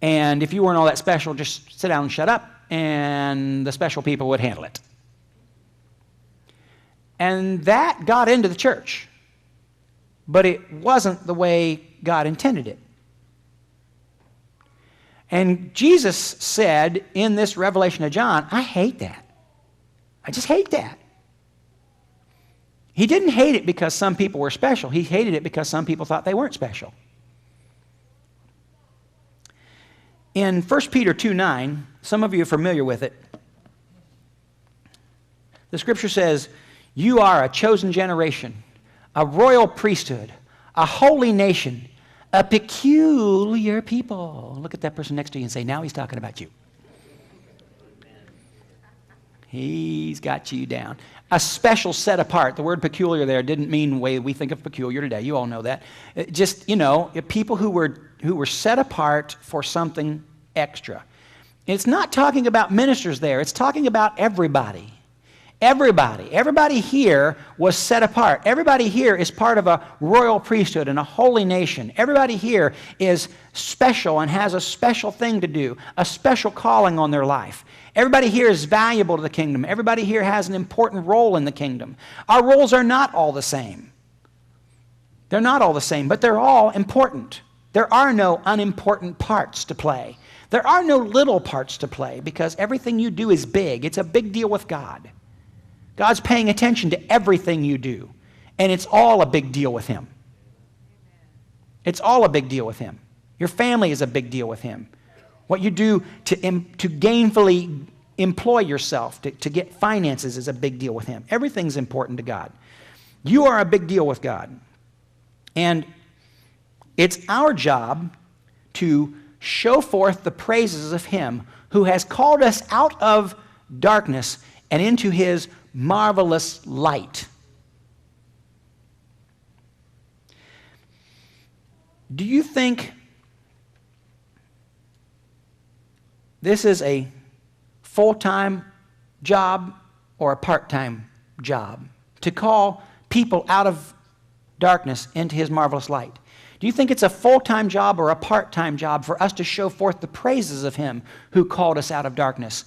And if you weren't all that special, just sit down and shut up, and the special people would handle it. And that got into the church. But it wasn't the way God intended it. And Jesus said in this Revelation of John, I hate that. I just hate that. He didn't hate it because some people were special. He hated it because some people thought they weren't special. In 1 Peter 2:9, some of you are familiar with it. The scripture says, you are a chosen generation, a royal priesthood, a holy nation, a peculiar people. Look at that person next to you and say, now he's talking about you. He's got you down. A special set apart. The word peculiar there didn't mean the way we think of peculiar today. You all know that. Just, people who were set apart for something extra. It's not talking about ministers there. It's talking about everybody. Everybody here was set apart. Everybody here is part of a royal priesthood and a holy nation. Everybody here is special and has a special thing to do, a special calling on their life. Everybody here is valuable to the kingdom. Everybody here has an important role in the kingdom. Our roles are not all the same. They're not all the same, but they're all important. There are no unimportant parts to play. There are no little parts to play because everything you do is big. It's a big deal with God. God's paying attention to everything you do, and it's all a big deal with Him. It's all a big deal with Him. Your family is a big deal with Him. What you do to gainfully employ yourself, to get finances is a big deal with Him. Everything's important to God. You are a big deal with God. And it's our job to show forth the praises of Him who has called us out of darkness and into His marvelous light. Do you think this is a full-time job or a part-time job to call people out of darkness into His marvelous light? Do you think it's a full-time job or a part-time job for us to show forth the praises of Him who called us out of darkness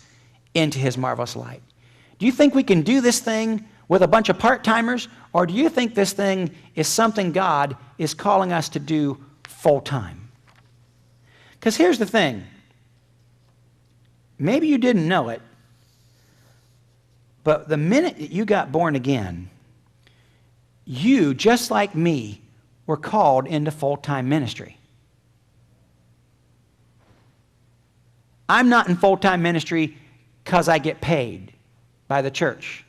into His marvelous light? Do you think we can do this thing with a bunch of part-timers, or do you think this thing is something God is calling us to do full-time? Because here's the thing. Maybe you didn't know it, but the minute that you got born again, you, just like me, were called into full-time ministry. I'm not in full-time ministry because I get paid by the church.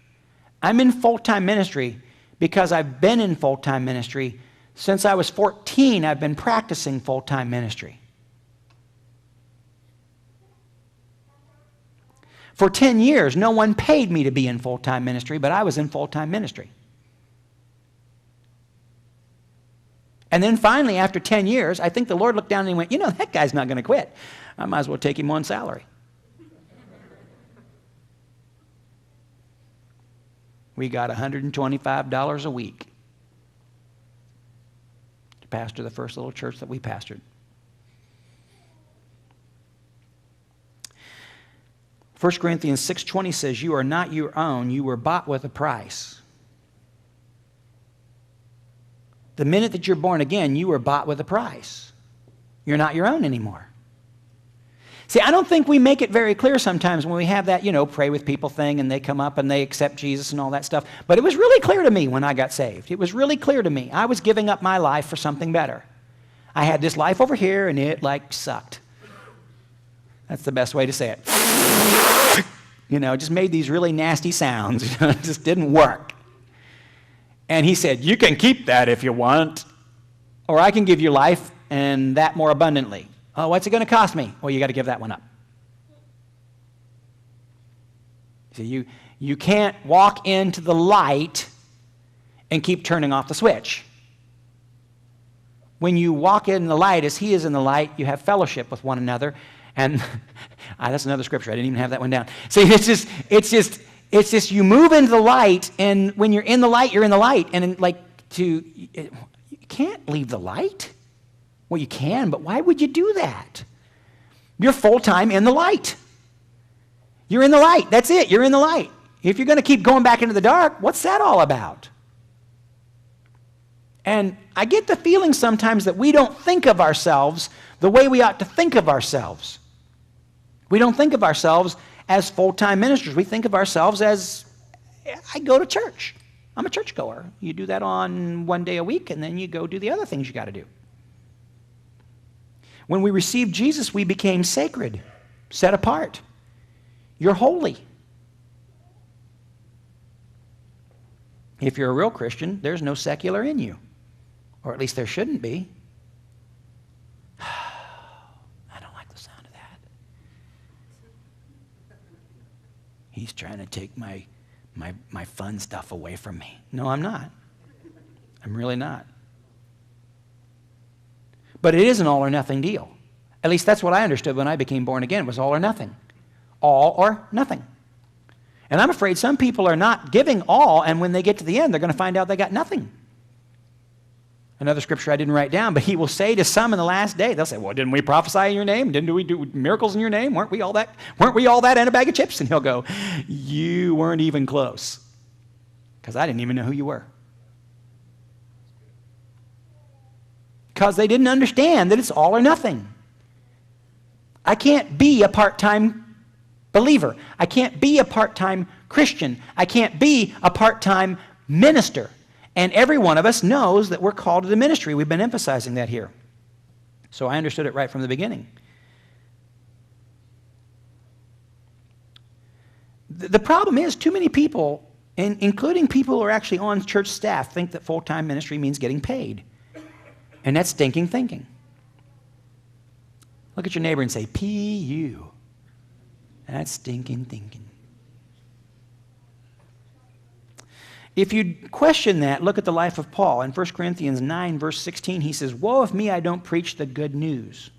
I'm in full-time ministry because I've been in full-time ministry since I was 14. I've been practicing full-time ministry. For 10 years, no one paid me to be in full-time ministry, but I was in full-time ministry. And then finally, after 10 years, I think the Lord looked down and He went, that guy's not going to quit. I might as well take him on salary. We got $125 a week to pastor the first little church that we pastored. 1 Corinthians 6:20 says, you are not your own, you were bought with a price. The minute that you're born again, you were bought with a price. You're not your own anymore. See, I don't think we make it very clear sometimes when we have that, pray with people thing and they come up and they accept Jesus and all that stuff. But it was really clear to me when I got saved. It was really clear to me. I was giving up my life for something better. I had this life over here and it sucked. That's the best way to say it. Just made these really nasty sounds. It just didn't work. And He said, you can keep that if you want, or I can give you life and that more abundantly. Oh, what's it going to cost me? Well, you got to give that one up. See, you can't walk into the light and keep turning off the switch. When you walk in the light as He is in the light, you have fellowship with one another. And that's another scripture. I didn't even have that one down. See, it's just you move into the light, and when you're in the light, you're in the light. And you can't leave the light. Well, you can, but why would you do that? You're full-time in the light. You're in the light. That's it. You're in the light. If you're going to keep going back into the dark, what's that all about? And I get the feeling sometimes that we don't think of ourselves the way we ought to think of ourselves. We don't think of ourselves as full-time ministers. We think of ourselves as, I go to church. I'm a churchgoer. You do that on one day a week, and then you go do the other things you got to do. When we received Jesus, we became sacred, set apart. You're holy. If you're a real Christian, there's no secular in you. Or at least there shouldn't be. I don't like the sound of that. He's trying to take my fun stuff away from me. No, I'm not. I'm really not. But it is an all or nothing deal. At least that's what I understood when I became born again. It was all or nothing. All or nothing. And I'm afraid some people are not giving all, and when they get to the end, they're going to find out they got nothing. Another scripture I didn't write down, but he will say to some in the last day, they'll say, well, didn't we prophesy in your name? Didn't we do miracles in your name? Weren't we all that and a bag of chips? And he'll go, you weren't even close, because I didn't even know who you were. Because they didn't understand that it's all or nothing. I can't be a part-time believer. I can't be a part-time Christian. I can't be a part-time minister. And every one of us knows that we're called to the ministry. We've been emphasizing that here. So I understood it right from the beginning. The problem is too many people, including people who are actually on church staff, think that full-time ministry means getting paid. And that's stinking thinking. Look at your neighbor and say, P-U. That's stinking thinking. If you question that, look at the life of Paul. In 1 Corinthians 9, verse 16, he says, woe if me, I don't preach the good news.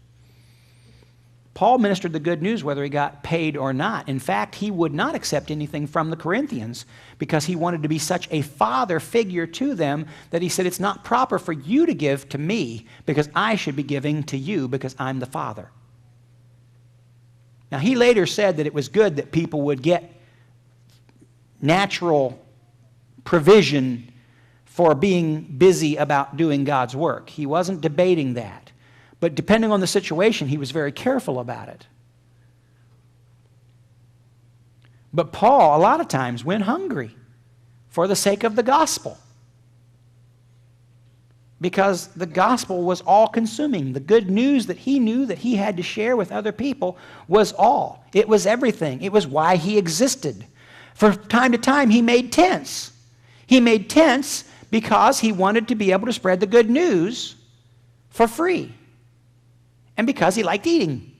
Paul ministered the good news whether he got paid or not. In fact, he would not accept anything from the Corinthians because he wanted to be such a father figure to them that he said, it's not proper for you to give to me because I should be giving to you because I'm the father. Now, he later said that it was good that people would get natural provision for being busy about doing God's work. He wasn't debating that. But depending on the situation, he was very careful about it. But Paul, a lot of times, went hungry for the sake of the gospel. Because the gospel was all-consuming. The good news that he knew that he had to share with other people was all. It was everything. It was why he existed. From time to time, he made tents. He made tents because he wanted to be able to spread the good news for free. And because he liked eating.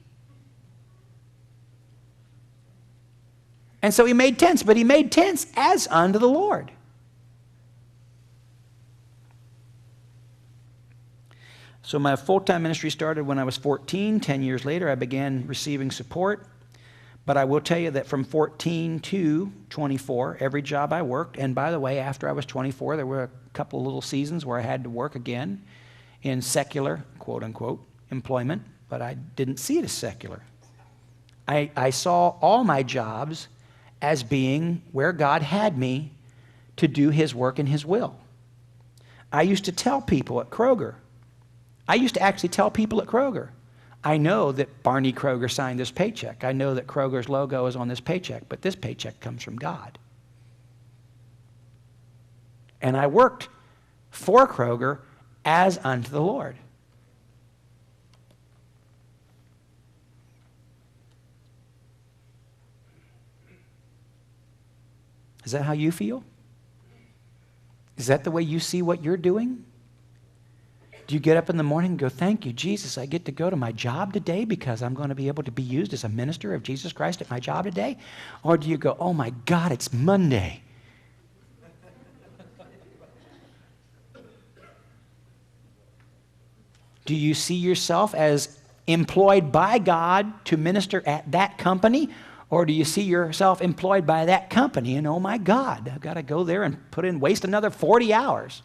And so he made tents, but he made tents as unto the Lord. So my full-time ministry started when I was 14. 10 years later, I began receiving support. But I will tell you that from 14 to 24, every job I worked, and by the way, after I was 24, there were a couple of little seasons where I had to work again in secular, quote-unquote, employment, but I didn't see it as secular. I saw all my jobs as being where God had me to do his work and his will. I used to tell people at Kroger, I know that Barney Kroger signed this paycheck. I know that Kroger's logo is on this paycheck, but this paycheck comes from God. And I worked for Kroger as unto the Lord. Is that how you feel? Is that the way you see what you're doing? Do you get up in the morning and go, thank you, Jesus, I get to go to my job today because I'm going to be able to be used as a minister of Jesus Christ at my job today? Or do you go, oh my God, it's Monday. Do you see yourself as employed by God to minister at that company? Or do you see yourself employed by that company and, oh my God, I've got to go there and waste another 40 hours?